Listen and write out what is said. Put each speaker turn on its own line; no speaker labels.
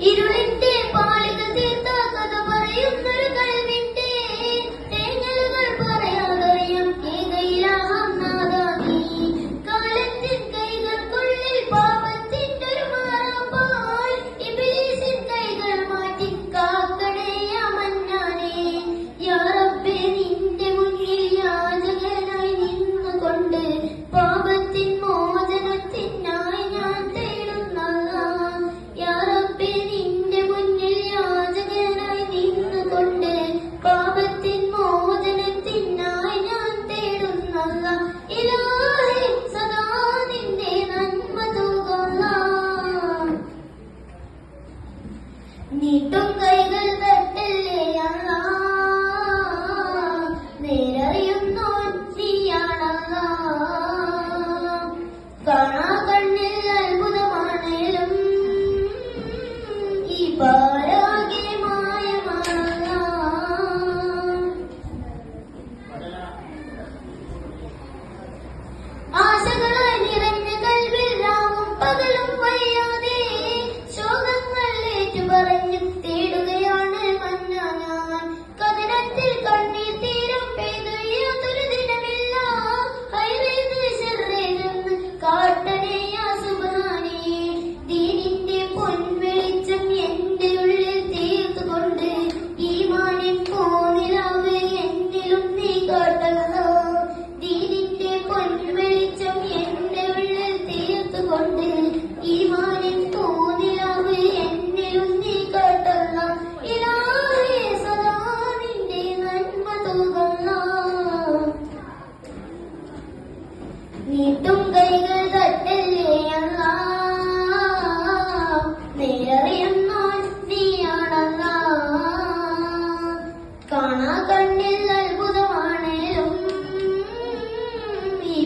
ഇരുളിന്റെ പാളിക തീർത്ത കഥ പറയുന്നൊരു കഴിവിന്റെ തേങ്ങലുകൾ പറയാതറിയാം കേകയിലാം നാദാനി കാലത്തിൻ കൈകൾക്കുള്ളിൽ പാപത്തിന്റെ ഒരു മാറാപ്പാൽ ഇബ്ലീസിൻ കൈകൾ മാറ്റി കാക്കണേ യാ മന്നാനേ യാ റബ്ബേ നിന്റെ മുന്നിൽ യാചകനായി നിന്നുകൊണ്ട് പാപത്തിൻ മോചനത്തിനായി ഞാൻ തേടുന്നല്ലാ യാ റബ്ബേ നിന്റെ മുന്നിൽ യാചകനായി നിന്നുകൊണ്ട് പാപത്തിൻ മോചനത്തിനായി ഞാൻ തേടുന്നല്ലാ ഇലാഹേ സദാ നിന്റെ നന്മ തൂകല്ലാ നീട്ടും കൈകൾ തട്ടല്ലേ അല്ലാ നേരറിയുന്നോൻ നീയാണല്ലാ കാണാ കണ്ണിൽ അത്ഭുതമാണേലും ഈ പാരാകെ മായമാണല്ലാ ആശകളായി നിറഞ്ഞ കൽവിൽ രാവും പകലും വയ്യാതെ ശോകങ്ങൾ ഏറ്റുപറഞ്ഞു തേടുകയാണ് മന്നാൻ കഥനത്തിൽ കണ്ണീർ തീരം പെയ്തു യാതൊരു ദിനമില്ല ഹൈറേത് ശർറേതെന്ന് കാട്ടണേ യാ സുബ്ഹാനേ ദീനിന്റെ പൊൻവെളിച്ചം എന്റെ ഉള്ളിൽ തീർത്തുകൊണ്ട് ഈമാനിൻ പോനിലാവ് എന്നിലും നീ കാട്ടല്ലോ ദീനിന്റെ പൊൻവെളിച്ചം എന്റെ ഉള്ളിൽ തീർത്തുകൊണ്ട് ഈമാനിൻ പോനിലാവ് എന്നിലും നീ കാട്ടല്ലോ ഇലാഹേ സദാ നിന്റെ നന്മ തൂകല്ലോ നീട്ടും കൈകൾ തട്ടല്ലേ അല്ലാ നേരറിയുന്നോൻ നീയാണല്ലാ കാണാ കണ്ണിൽ അത്ഭുതമാണേലും ഈ